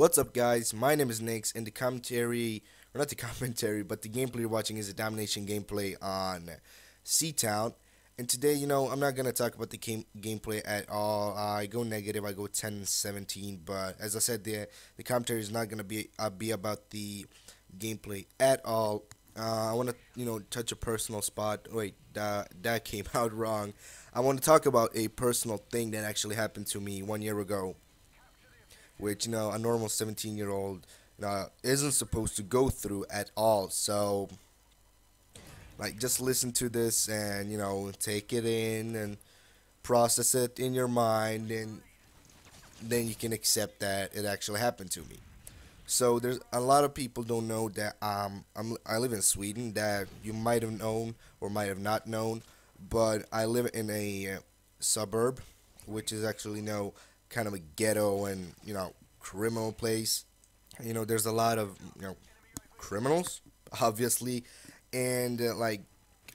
What's up, guys? My name is Nix, and the commentary, or not the commentary, but the gameplay you're watching is a domination gameplay on C-Town. And today, I'm not gonna talk about the gameplay at all. I go negative, I go 10-17, but as I said, the commentary is not gonna be about the gameplay at all. I want to, touch a personal spot. Wait, that came out wrong. I want to talk about a personal thing that actually happened to me 1 year ago, which a normal 17-year-old isn't supposed to go through at all. So like just listen to this and take it in and process it in your mind, and then you can accept that it actually happened to me. So there's a lot of people don't know that I live in Sweden, that you might have known or might have not known, but I live in a suburb, which is actually kind of a ghetto and criminal place. There's a lot of criminals, obviously, and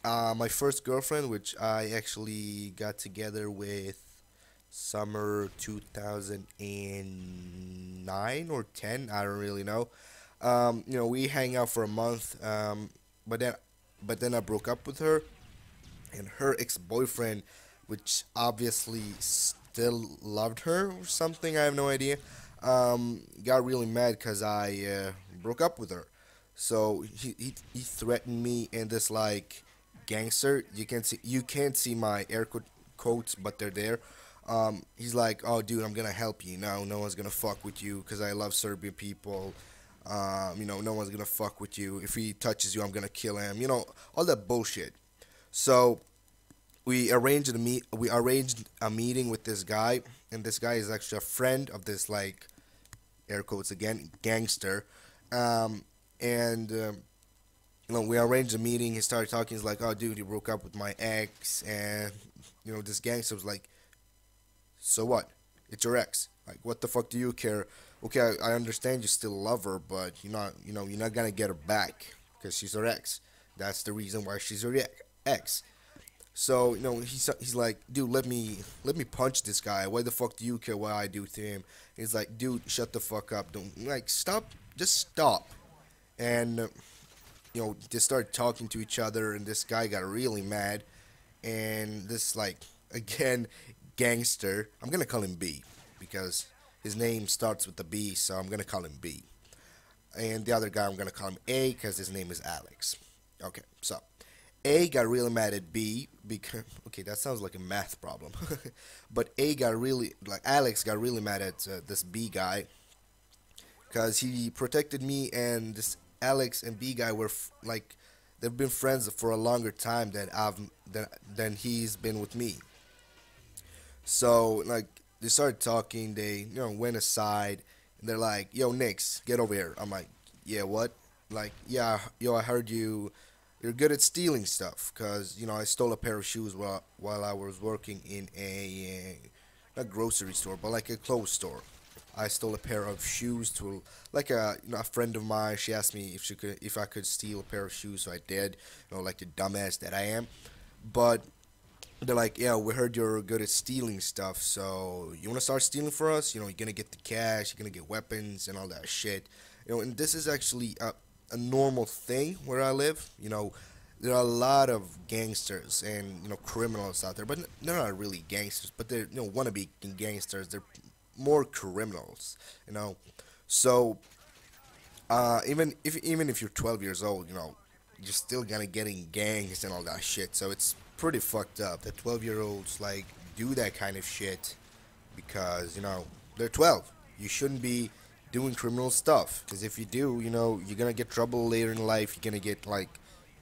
my first girlfriend, which I actually got together with summer 2009 or 10, I don't really know. We hang out for a month, but then I broke up with her, and her ex-boyfriend, which obviously still loved her or something, I have no idea, got really mad because I broke up with her. So he threatened me in this like gangster. You can't see my quotes, but they're there. He's like, "Oh, dude, I'm gonna help you. No one's gonna fuck with you because I love Serbian people. No one's gonna fuck with you. If he touches you, I'm gonna kill him. All that bullshit." So we arranged a meeting with this guy, and this guy is actually a friend of this like air quotes again gangster. And we arranged a meeting. He started talking. He's like, "Oh, dude, he broke up with my ex," and this gangster was like, "So what? It's your ex. Like, what the fuck do you care? Okay, I understand you still love her, but you're not gonna get her back because she's her ex. That's the reason why she's your ex." So he's like, "Dude, let me punch this guy. Why the fuck do you care what I do to him?" He's like, "Dude, shut the fuck up. Don't like stop. Just stop." And they started talking to each other, and this guy got really mad, and this like again gangster. I'm gonna call him B because his name starts with the B, so I'm gonna call him B. And the other guy, I'm gonna call him A because his name is Alex. Okay, so A got really mad at B because okay, that sounds like a math problem, but Alex got really mad at this B guy because he protected me, and this Alex and B guy were like they've been friends for a longer time than he's been with me. So like they started talking, they went aside, and they're like, "Yo, Nix, get over here." I'm like, "Yeah, what?" Like, "Yeah, yo, I heard you're good at stealing stuff, cause I stole a pair of shoes while I was working in a not grocery store, but like a clothes store. I stole a pair of shoes to like a friend of mine. She asked me if I could steal a pair of shoes, so I did. Like the dumbass that I am. But they're like, "Yeah, we heard you're good at stealing stuff, so you want to start stealing for us? You're gonna get the cash, you're gonna get weapons and all that shit. And this is actually a normal thing where I live. There are a lot of gangsters and criminals out there, but they're not really gangsters, but they're wannabe gangsters. They're more criminals, So even if you're 12 years old, you're still gonna get in gangs and all that shit. So it's pretty fucked up that 12-year-olds like do that kind of shit because they're 12. You shouldn't be doing criminal stuff because if you do, you're gonna get trouble later in life. You're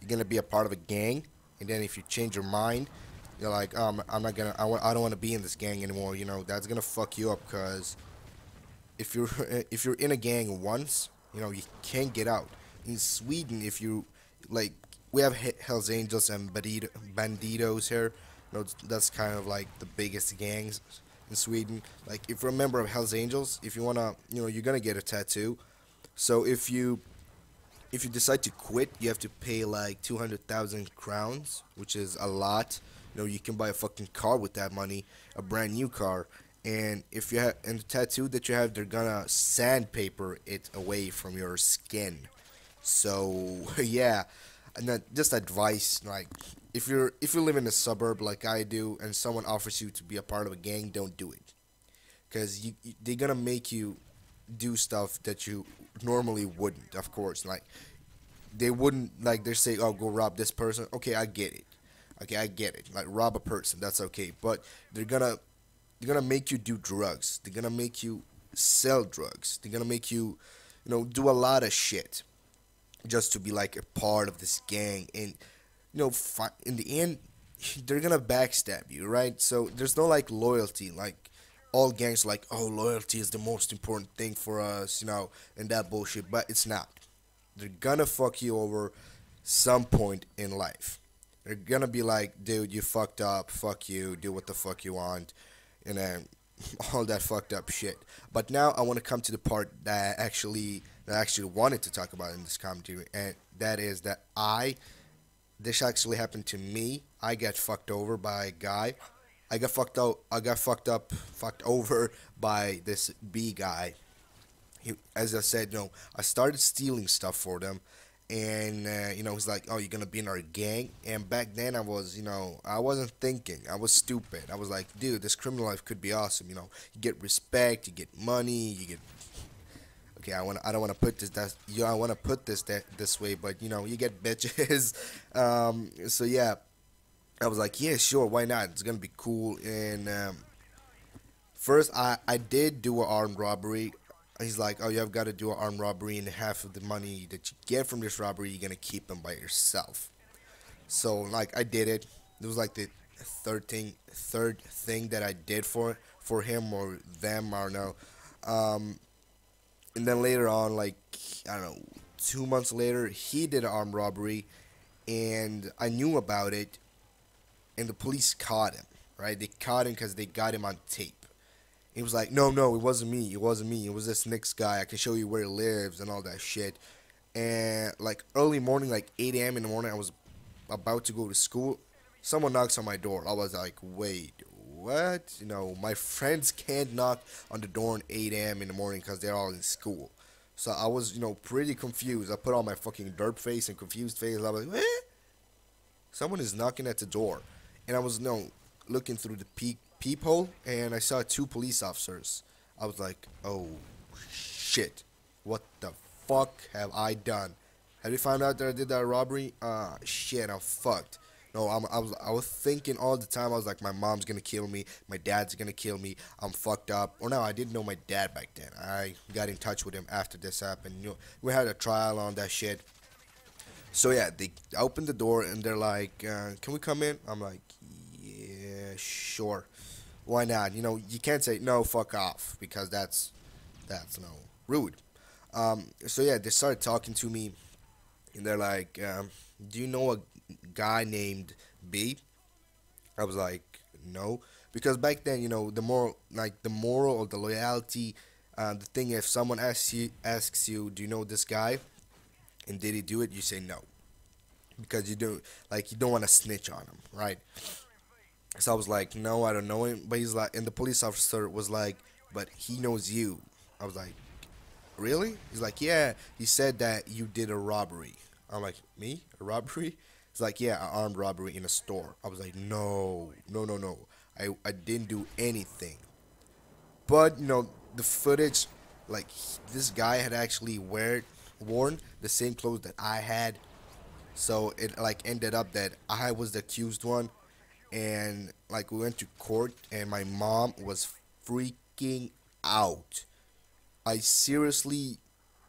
gonna be a part of a gang, and then if you change your mind, you're like, I'm not gonna, I don't want to be in this gang anymore. That's gonna fuck you up because if you're if you're in a gang once, you can't get out. In Sweden, if you like, we have Hell's Angels and Bandidos here. That's kind of like the biggest gangs in Sweden. Like if you're a member of Hell's Angels, if you wanna, you're gonna get a tattoo. So if you decide to quit, you have to pay like 200,000 crowns, which is a lot. You can buy a fucking car with that money, a brand new car, and if you have and the tattoo that you have, they're gonna sandpaper it away from your skin. So yeah, and then just advice like if you live in a suburb like I do, and someone offers you to be a part of a gang, don't do it, because they're gonna make you do stuff that you normally wouldn't. Of course, like they wouldn't like they say, oh, go rob this person. Okay, I get it. Okay, I get it. Like rob a person, that's okay. But they're gonna they're gonna make you do drugs. They're gonna make you sell drugs. They're gonna make you, do a lot of shit just to be like a part of this gang. And in the end, they're gonna backstab you, right? So there's no like loyalty. Like all gangs, are like, oh, loyalty is the most important thing for us, and that bullshit. But it's not. They're gonna fuck you over some point in life. They're gonna be like, dude, you fucked up. Fuck you. Do what the fuck you want, and then all that fucked up shit. But now I want to come to the part that I actually wanted to talk about in this commentary, and that is that this actually happened to me. I got fucked over by a guy. I got fucked over by this B guy. As I said, I started stealing stuff for them, and he's like, "Oh, you're gonna be in our gang." And back then, I wasn't thinking. I was stupid. I was like, "Dude, this criminal life could be awesome." You get respect, you get money, you get. Okay, I don't want to put I want to put this way, but you get bitches. So yeah, I was like, yeah, sure, why not? It's gonna be cool. And first, I did do an armed robbery. He's like, oh, you have got to do an armed robbery, and half of the money that you get from this robbery, you're gonna keep them by yourself. So like, I did it. It was like the third thing that I did for him or them. I don't know. Um, and then later on, like I don't know, 2 months later, he did an armed robbery, and I knew about it, and the police caught him. Right? They caught him because they got him on tape. He was like, no, no, it wasn't me. It wasn't me. It was this Knicks guy. I can show you where he lives and all that shit. And like early morning, like 8 a.m. in the morning, I was about to go to school. Someone knocks on my door. I was like, wait, what? My friends can't knock on the door at 8 a.m. in the morning because they're all in school. So I was, pretty confused. I put on my fucking dirt face and confused face. I was like, what? Someone is knocking at the door. And I was, looking through the peephole, and I saw two police officers. I was like, oh, shit. What the fuck have I done? Have you found out that I did that robbery? Shit, I'm fucked. No, I was thinking all the time. I was like, my mom's gonna kill me. My dad's gonna kill me. I'm fucked up. Or no, I didn't know my dad back then. I got in touch with him after this happened. We had a trial on that shit. So yeah, they opened the door and they're like, "Can we come in?" I'm like, "Yeah, sure. Why not?" You can't say no, fuck off, because that's rude. So yeah, they started talking to me, and they're like, "Do you know a guy named B?" I was like, "No," because back then, the moral or the loyalty, the thing, if someone asks you, "Do you know this guy?" and did he do it, you say no, because you don't want to snitch on him, right? So I was like, no, I don't know him. But he's like, and the police officer was like, but he knows you. I was like, really? He's like, yeah. He said that you did a robbery. I'm like, me? A robbery? He's like, yeah, an armed robbery in a store. I was like, no, no, no, no. I didn't do anything. But the footage, like this guy had actually worn the same clothes that I had. So it like ended up that I was the accused one, and like we went to court, and my mom was freaking out. I seriously,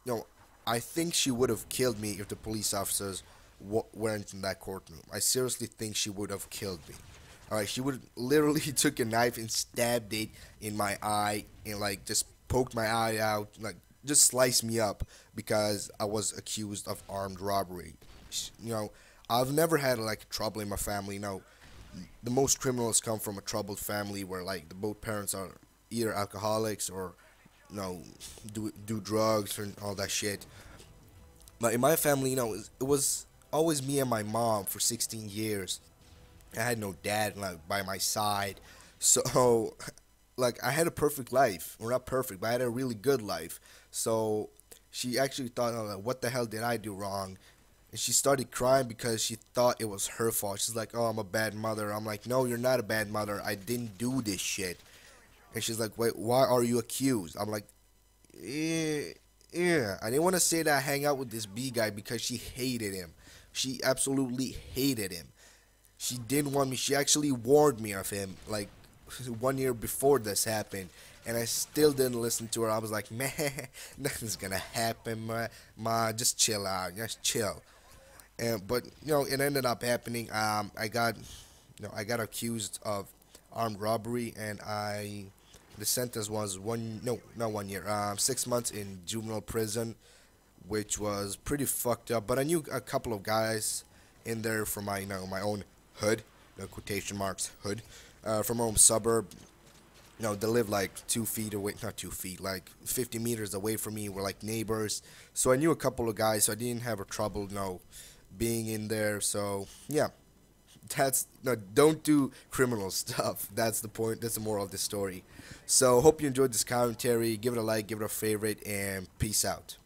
no, I think she would have killed me if the police officers weren't in that courtroom. I seriously think she would have killed me. All right, she would literally took a knife and stabbed it in my eye, and like just poked my eye out, like just sliced me up because I was accused of armed robbery. You know, I've never had like trouble in my family. The most criminals come from a troubled family where like the both parents are either alcoholics or do drugs and all that shit. But in my family, it was always me and my mom for 16 years. I had no dad like by my side, so like I had a perfect life, or not perfect, but I had a really good life. So she actually thought, oh, like, what the hell did I do wrong? And she started crying because she thought it was her fault. She's like, oh, I'm a bad mother. I'm like, no, you're not a bad mother. I didn't do this shit. And she's like, wait, why are you accused? I'm like, yeah, yeah. I didn't want to say that I hang out with this B guy because she hated him. She absolutely hated him. She didn't want me. She actually warned me of him, like 1 year before this happened, and I still didn't listen to her. I was like, man, nothing's gonna happen, ma. Just chill out, just chill. And but it ended up happening. I got accused of armed robbery, and the sentence was no, not 1 year, 6 months in juvenile prison, which was pretty fucked up. But I knew a couple of guys in there from my own hood, quotation marks hood, from my own suburb. They live like 2 feet away, not 2 feet, like 50 meters away from me. We're like neighbors, so I knew a couple of guys, so I didn't have a trouble, being in there. So yeah, that's no, don't do criminal stuff. That's the point. That's the moral of the story. So hope you enjoyed this commentary. Give it a like, give it a favorite, and peace out.